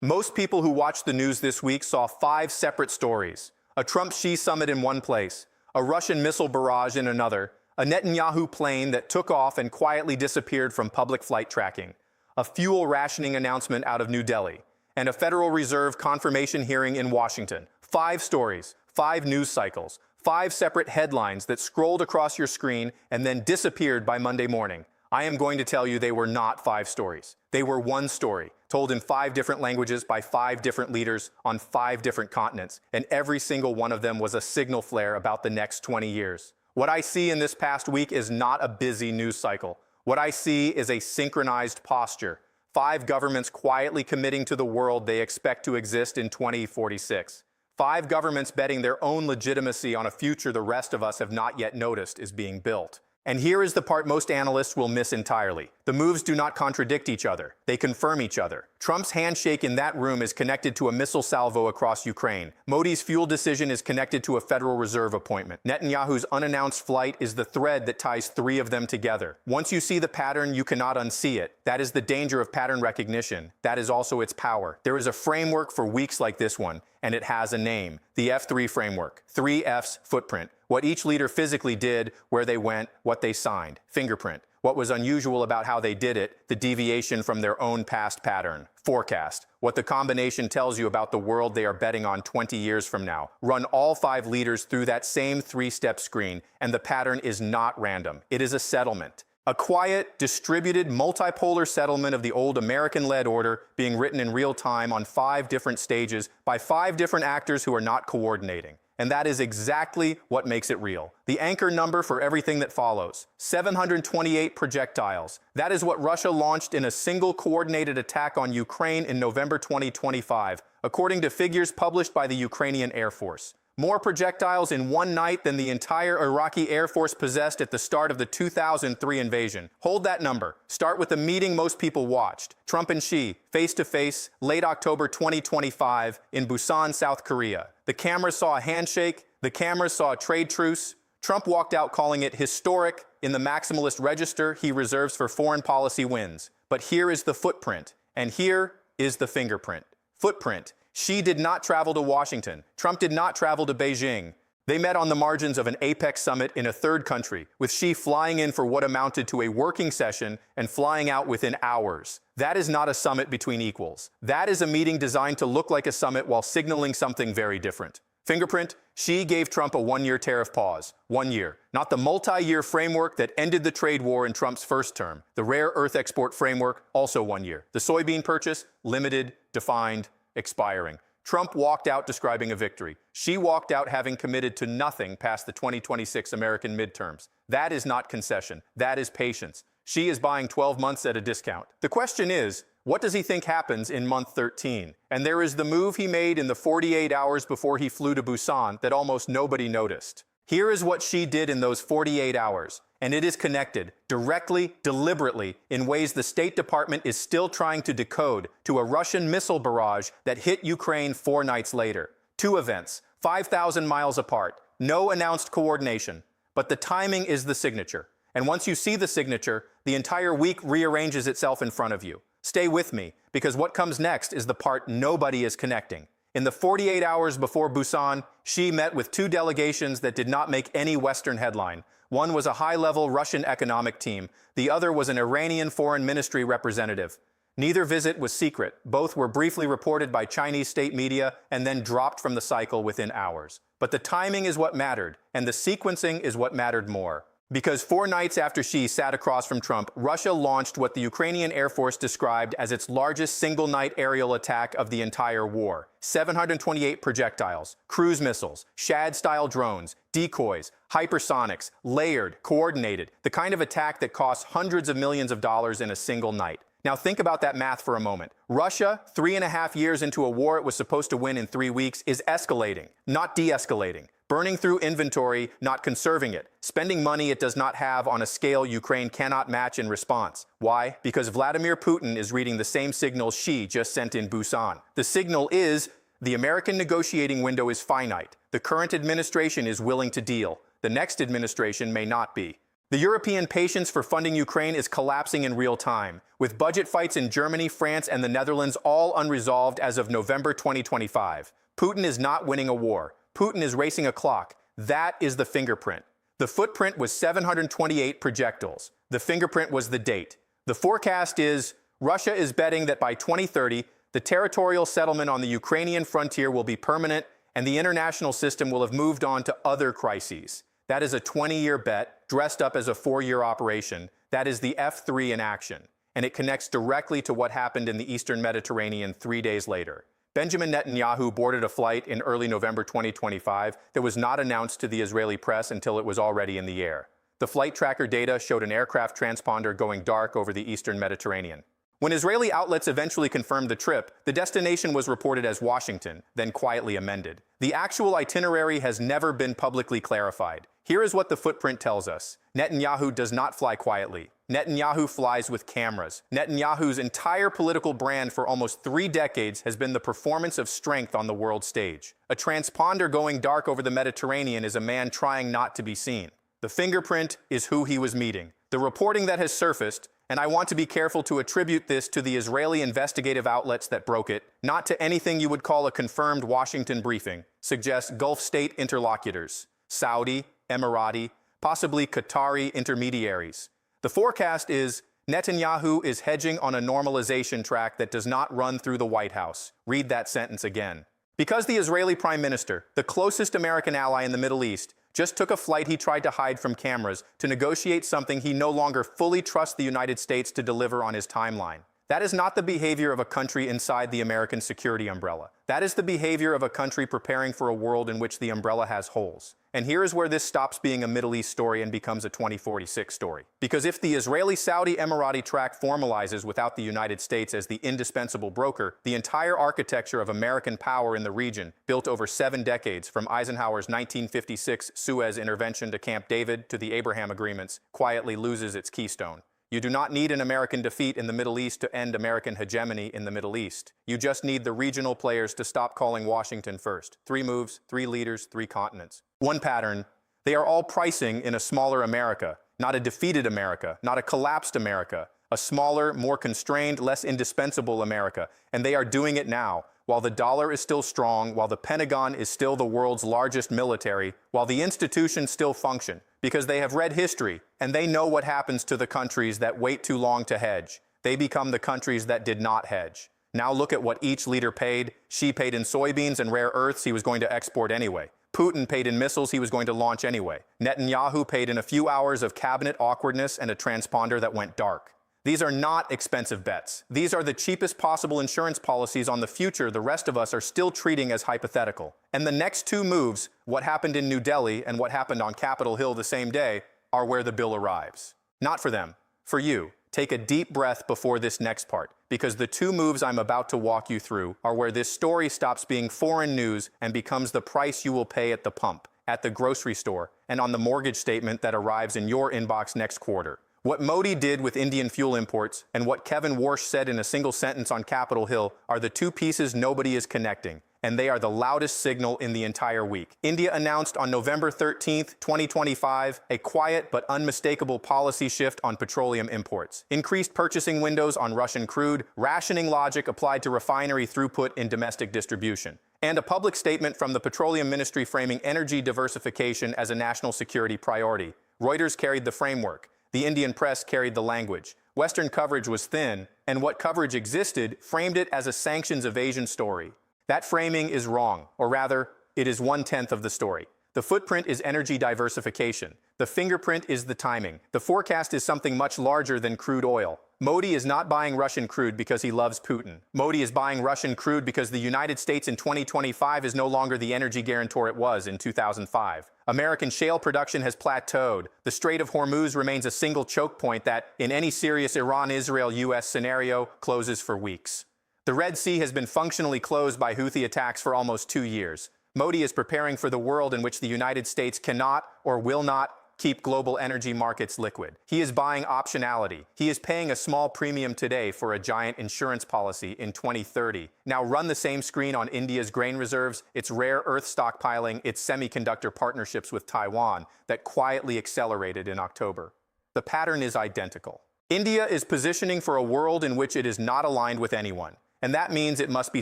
Most people who watched the news this week saw 5 separate stories. A Trump-Xi summit in one place, a Russian missile barrage in another, a Netanyahu plane that took off and quietly disappeared from public flight tracking, a fuel rationing announcement out of New Delhi, and a Federal Reserve confirmation hearing in Washington. 5 stories, 5 news cycles, 5 separate headlines that scrolled across your screen and then disappeared by Monday morning. I am going to tell you they were not 5 stories. They were one story, told in 5 different languages by 5 different leaders on 5 different continents, and every single one of them was a signal flare about the next 20 years. What I see in this past week is not a busy news cycle. What I see is a synchronized posture. 5 governments quietly committing to the world they expect to exist in 2046. 5 governments betting their own legitimacy on a future the rest of us have not yet noticed is being built. And here is the part most analysts will miss entirely. The moves do not contradict each other. They confirm each other. Trump's handshake in that room is connected to a missile salvo across Ukraine. Modi's fuel decision is connected to a Federal Reserve appointment. Netanyahu's unannounced flight is the thread that ties 3 of them together. Once you see the pattern, you cannot unsee it. That is the danger of pattern recognition. That is also its power. There is a framework for weeks like this one, and it has a name. The F3 framework. 3 F's footprint. What each leader physically did, where they went, what they signed. Fingerprint. What was unusual about how they did it, the deviation from their own past pattern. Forecast. What the combination tells you about the world they are betting on 20 years from now. Run all 5 leaders through that same 3-step screen, and the pattern is not random. It is a settlement. A quiet, distributed, multipolar settlement of the old American-led order being written in real time on 5 different stages by 5 different actors who are not coordinating. And that is exactly what makes it real. The anchor number for everything that follows. 728 projectiles. That is what Russia launched in a single coordinated attack on Ukraine in November 2025, according to figures published by the Ukrainian Air Force. More projectiles in one night than the entire Iraqi Air Force possessed at the start of the 2003 invasion. Hold that number. Start with the meeting most people watched. Trump and Xi, face-to-face, late October 2025, in Busan, South Korea. The cameras saw a handshake. The cameras saw a trade truce. Trump walked out calling it historic in the maximalist register he reserves for foreign policy wins. But here is the footprint, and here is the fingerprint. Footprint. Xi did not travel to Washington. Trump did not travel to Beijing. They met on the margins of an APEC summit in a third country, with Xi flying in for what amounted to a working session and flying out within hours. That is not a summit between equals. That is a meeting designed to look like a summit while signaling something very different. Fingerprint, Xi gave Trump a 1-year tariff pause. 1 year. Not the multi-year framework that ended the trade war in Trump's first term. The rare earth export framework, also 1 year. The soybean purchase, limited, defined, expiring. Trump walked out describing a victory. Xi walked out having committed to nothing past the 2026 American midterms. That is not concession. That is patience. Xi is buying 12 months at a discount. The question is, what does he think happens in month 13? And there is the move he made in the 48 hours before he flew to Busan that almost nobody noticed. Here is what Xi did in those 48 hours. And it is connected, directly, deliberately, in ways the State Department is still trying to decode, to a Russian missile barrage that hit Ukraine 4 nights later. 2 events, 5,000 miles apart, no announced coordination. But the timing is the signature. And once you see the signature, the entire week rearranges itself in front of you. Stay with me, because what comes next is the part nobody is connecting. In the 48 hours before Busan, Xi met with 2 delegations that did not make any Western headline. One was a high-level Russian economic team. The other was an Iranian foreign ministry representative. Neither visit was secret. Both were briefly reported by Chinese state media and then dropped from the cycle within hours. But the timing is what mattered, and the sequencing is what mattered more. Because 4 nights after Xi sat across from Trump, Russia launched what the Ukrainian Air Force described as its largest single-night aerial attack of the entire war. 728 projectiles, cruise missiles, Shad-style drones, decoys, hypersonics, layered, coordinated, the kind of attack that costs hundreds of millions of dollars in a single night. Now think about that math for a moment. Russia, 3.5 years into a war it was supposed to win in 3 weeks, is escalating, not de-escalating. Burning through inventory, not conserving it. Spending money it does not have on a scale Ukraine cannot match in response. Why? Because Vladimir Putin is reading the same signal Xi just sent in Busan. The signal is, the American negotiating window is finite. The current administration is willing to deal. The next administration may not be. The European patience for funding Ukraine is collapsing in real time, with budget fights in Germany, France, and the Netherlands all unresolved as of November 2025. Putin is not winning a war. Putin is racing a clock. That is the fingerprint. The footprint was 728 projectiles. The fingerprint was the date. The forecast is Russia is betting that by 2030, the territorial settlement on the Ukrainian frontier will be permanent and the international system will have moved on to other crises. That is a 20-year bet dressed up as a 4-year operation. That is the F3 in action. And it connects directly to what happened in the Eastern Mediterranean 3 days later. Benjamin Netanyahu boarded a flight in early November 2025 that was not announced to the Israeli press until it was already in the air. The flight tracker data showed an aircraft transponder going dark over the Eastern Mediterranean. When Israeli outlets eventually confirmed the trip, the destination was reported as Washington, then quietly amended. The actual itinerary has never been publicly clarified. Here is what the footprint tells us. Netanyahu does not fly quietly. Netanyahu flies with cameras. Netanyahu's entire political brand for almost 3 decades has been the performance of strength on the world stage. A transponder going dark over the Mediterranean is a man trying not to be seen. The fingerprint is who he was meeting. The reporting that has surfaced, and I want to be careful to attribute this to the Israeli investigative outlets that broke it, not to anything you would call a confirmed Washington briefing, suggests Gulf state interlocutors, Saudi, Emirati, possibly Qatari intermediaries. The forecast is Netanyahu is hedging on a normalization track that does not run through the White House. Read that sentence again. Because the Israeli Prime Minister, the closest American ally in the Middle East, just took a flight he tried to hide from cameras to negotiate something he no longer fully trusts the United States to deliver on his timeline. That is not the behavior of a country inside the American security umbrella. That is the behavior of a country preparing for a world in which the umbrella has holes. And here is where this stops being a Middle East story and becomes a 2046 story. Because if the Israeli-Saudi Emirati track formalizes without the United States as the indispensable broker, the entire architecture of American power in the region, built over 7 decades from Eisenhower's 1956 Suez intervention to Camp David to the Abraham Agreements, quietly loses its keystone. You do not need an American defeat in the Middle East to end American hegemony in the Middle East. You just need the regional players to stop calling Washington first. 3 moves, 3 leaders, 3 continents. One pattern. They are all pricing in a smaller America, not a defeated America, not a collapsed America, a smaller, more constrained, less indispensable America. And they are doing it now, while the dollar is still strong, while the Pentagon is still the world's largest military, while the institutions still function, because they have read history, and they know what happens to the countries that wait too long to hedge. They become the countries that did not hedge. Now look at what each leader paid. Xi paid in soybeans and rare earths he was going to export anyway. Putin paid in missiles he was going to launch anyway. Netanyahu paid in a few hours of cabinet awkwardness and a transponder that went dark. These are not expensive bets. These are the cheapest possible insurance policies on the future the rest of us are still treating as hypothetical. And the next 2 moves, what happened in New Delhi and what happened on Capitol Hill the same day, are where the bill arrives. Not for them, for you. Take a deep breath before this next part, because the 2 moves I'm about to walk you through are where this story stops being foreign news and becomes the price you will pay at the pump, at the grocery store, and on the mortgage statement that arrives in your inbox next quarter. What Modi did with Indian fuel imports and what Kevin Warsh said in a single sentence on Capitol Hill are the 2 pieces nobody is connecting, and they are the loudest signal in the entire week. India announced on November 13, 2025, a quiet but unmistakable policy shift on petroleum imports. Increased purchasing windows on Russian crude, rationing logic applied to refinery throughput in domestic distribution, and a public statement from the Petroleum Ministry framing energy diversification as a national security priority. Reuters carried the framework. The Indian press carried the language. Western coverage was thin, and what coverage existed framed it as a sanctions evasion story. That framing is wrong, or rather, it is 1/10 of the story. The footprint is energy diversification. The fingerprint is the timing. The forecast is something much larger than crude oil. Modi is not buying Russian crude because he loves Putin. Modi is buying Russian crude because the United States in 2025 is no longer the energy guarantor it was in 2005. American shale production has plateaued. The Strait of Hormuz remains a single choke point that, in any serious Iran-Israel-US scenario, closes for weeks. The Red Sea has been functionally closed by Houthi attacks for almost 2 years. Modi is preparing for the world in which the United States cannot or will not keep global energy markets liquid. He is buying optionality. He is paying a small premium today for a giant insurance policy in 2030. Now run the same screen on India's grain reserves, its rare earth stockpiling, its semiconductor partnerships with Taiwan that quietly accelerated in October. the pattern is identical. India is positioning for a world in which it is not aligned with anyone, and that means it must be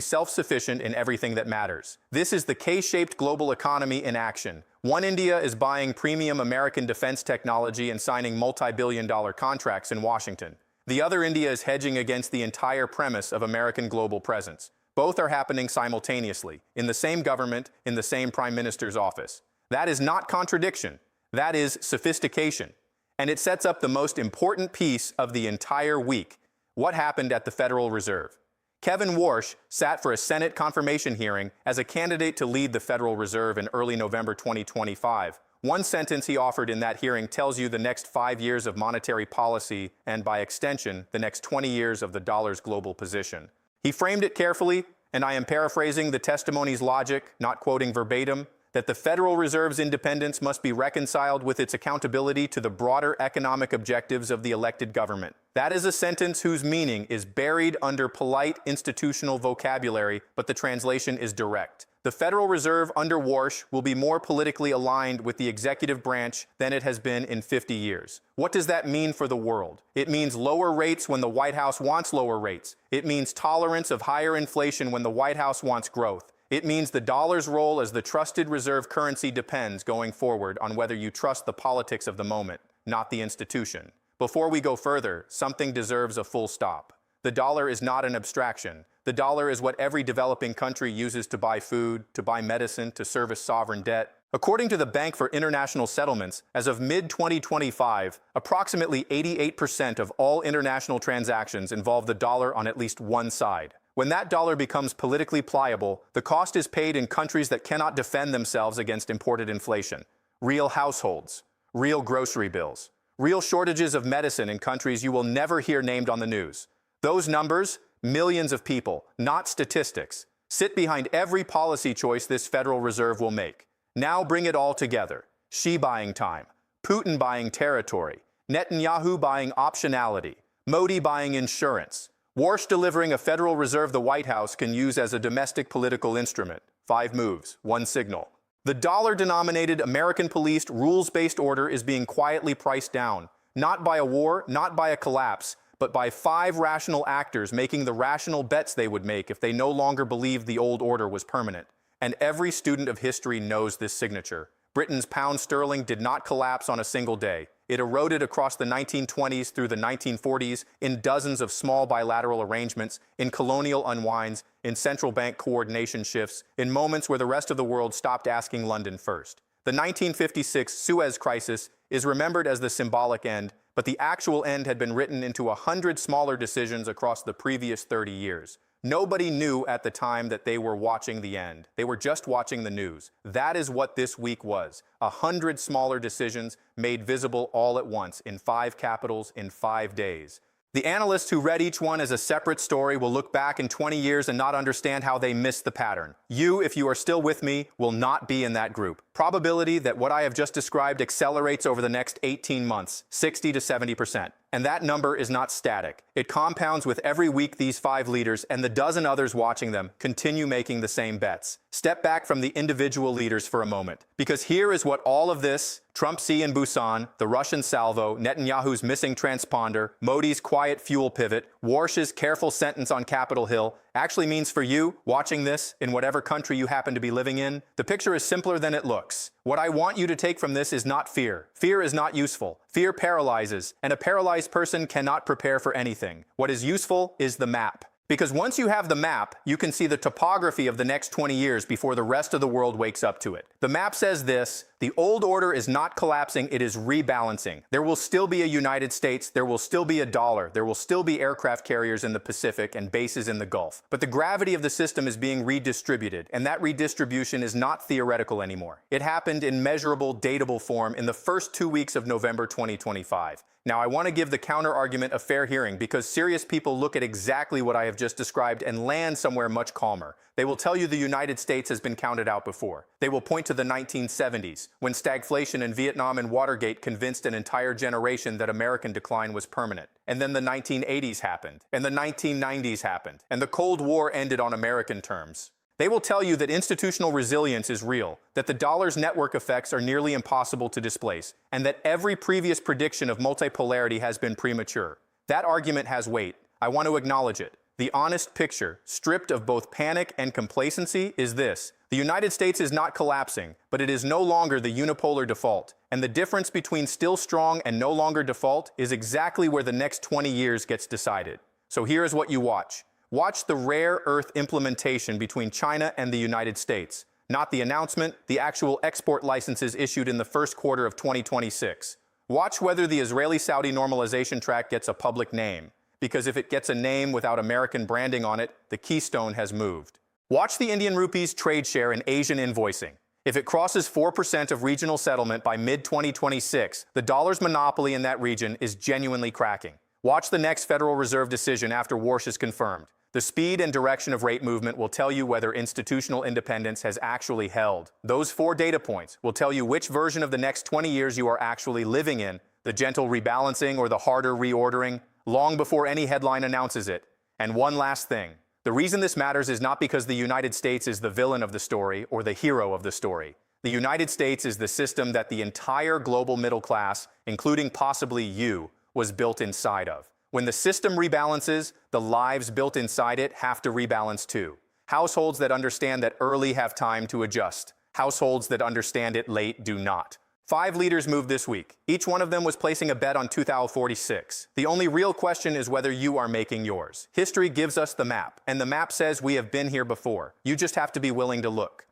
self-sufficient in everything that matters. This is the K-shaped global economy in action. One India is buying premium American defense technology and signing multi-billion-dollar contracts in Washington. The other India is hedging against the entire premise of American global presence. Both are happening simultaneously, in the same government, in the same prime minister's office. That is not contradiction. That is sophistication. And it sets up the most important piece of the entire week: what happened at the Federal Reserve. Kevin Warsh sat for a Senate confirmation hearing as a candidate to lead the Federal Reserve in early November 2025. One sentence he offered in that hearing tells you the next 5 years of monetary policy and, by extension, the next 20 years of the dollar's global position. He framed it carefully, and I am paraphrasing the testimony's logic, not quoting verbatim, that the Federal Reserve's independence must be reconciled with its accountability to the broader economic objectives of the elected government. That is a sentence whose meaning is buried under polite institutional vocabulary, but the translation is direct. The Federal Reserve under Warsh will be more politically aligned with the executive branch than it has been in 50 years. What does that mean for the world? It means lower rates when the White House wants lower rates. It means tolerance of higher inflation when the White House wants growth. It means the dollar's role as the trusted reserve currency depends going forward on whether you trust the politics of the moment, not the institution. Before we go further, something deserves a full stop. The dollar is not an abstraction. The dollar is what every developing country uses to buy food, to buy medicine, to service sovereign debt. According to the Bank for International Settlements, as of mid-2025, approximately 88% of all international transactions involve the dollar on at least one side. When that dollar becomes politically pliable, the cost is paid in countries that cannot defend themselves against imported inflation. Real households, real grocery bills, real shortages of medicine in countries you will never hear named on the news. Those numbers, millions of people, not statistics, sit behind every policy choice this Federal Reserve will make. Now bring it all together. Xi buying time, Putin buying territory, Netanyahu buying optionality, Modi buying insurance, Warsh delivering a Federal Reserve the White House can use as a domestic political instrument. 5 moves, 1 signal. The dollar-denominated American policed rules-based order is being quietly priced down, not by a war, not by a collapse, but by 5 rational actors making the rational bets they would make if they no longer believed the old order was permanent. And every student of history knows this signature. Britain's pound sterling did not collapse on a single day. It eroded across the 1920s through the 1940s in dozens of small bilateral arrangements, in colonial unwinds, in central bank coordination shifts, in moments where the rest of the world stopped asking London first. The 1956 Suez Crisis is remembered as the symbolic end, but the actual end had been written into 100 smaller decisions across the previous 30 years. Nobody knew at the time that they were watching the end. They were just watching the news. That is what this week was. 100 smaller decisions made visible all at once in 5 capitals in 5 days. The analysts who read each one as a separate story will look back in 20 years and not understand how they missed the pattern. You, if you are still with me, will not be in that group. Probability that what I have just described accelerates over the next 18 months, 60 to 70%. And that number is not static. It compounds with every week these 5 leaders and the dozen others watching them continue making the same bets. Step back from the individual leaders for a moment, because here is what all of this, Trump's Xi in Busan, the Russian salvo, Netanyahu's missing transponder, Modi's quiet fuel pivot, Warsh's careful sentence on Capitol Hill, actually means for you, watching this, in whatever country you happen to be living in. The picture is simpler than it looks. What I want you to take from this is not fear. Fear is not useful. Fear paralyzes, and a paralyzed person cannot prepare for anything. What is useful is the map. Because once you have the map, you can see the topography of the next 20 years before the rest of the world wakes up to it. The map says this: the old order is not collapsing, it is rebalancing. There will still be a United States, there will still be a dollar, there will still be aircraft carriers in the Pacific and bases in the Gulf. But the gravity of the system is being redistributed, and that redistribution is not theoretical anymore. It happened in measurable, datable form in the first 2 weeks of November 2025. Now, I want to give the counter-argument a fair hearing because serious people look at exactly what I have just described and land somewhere much calmer. They will tell you the United States has been counted out before. They will point to the 1970s, when stagflation in Vietnam and Watergate convinced an entire generation that American decline was permanent. And then the 1980s happened, and the 1990s happened, and the Cold War ended on American terms. They will tell you that institutional resilience is real, that the dollar's network effects are nearly impossible to displace, and that every previous prediction of multipolarity has been premature. That argument has weight. I want to acknowledge it. The honest picture, stripped of both panic and complacency, is this. The United States is not collapsing, but it is no longer the unipolar default. And the difference between still strong and no longer default is exactly where the next 20 years gets decided. So here is what you watch. Watch the rare earth implementation between China and the United States. Not the announcement, the actual export licenses issued in the first quarter of 2026. Watch whether the Israeli-Saudi normalization track gets a public name. Because if it gets a name without American branding on it, the keystone has moved. Watch the Indian rupee's trade share in Asian invoicing. If it crosses 4% of regional settlement by mid-2026, the dollar's monopoly in that region is genuinely cracking. Watch the next Federal Reserve decision after Warsh is confirmed. The speed and direction of rate movement will tell you whether institutional independence has actually held. Those 4 data points will tell you which version of the next 20 years you are actually living in, the gentle rebalancing or the harder reordering, long before any headline announces it. And one last thing. The reason this matters is not because the United States is the villain of the story or the hero of the story. The United States is the system that the entire global middle class, including possibly you, was built inside of. When the system rebalances, the lives built inside it have to rebalance too. Households that understand that early have time to adjust. Households that understand it late do not. 5 leaders moved this week. Each one of them was placing a bet on 2046. The only real question is whether you are making yours. History gives us the map, and the map says we have been here before. You just have to be willing to look.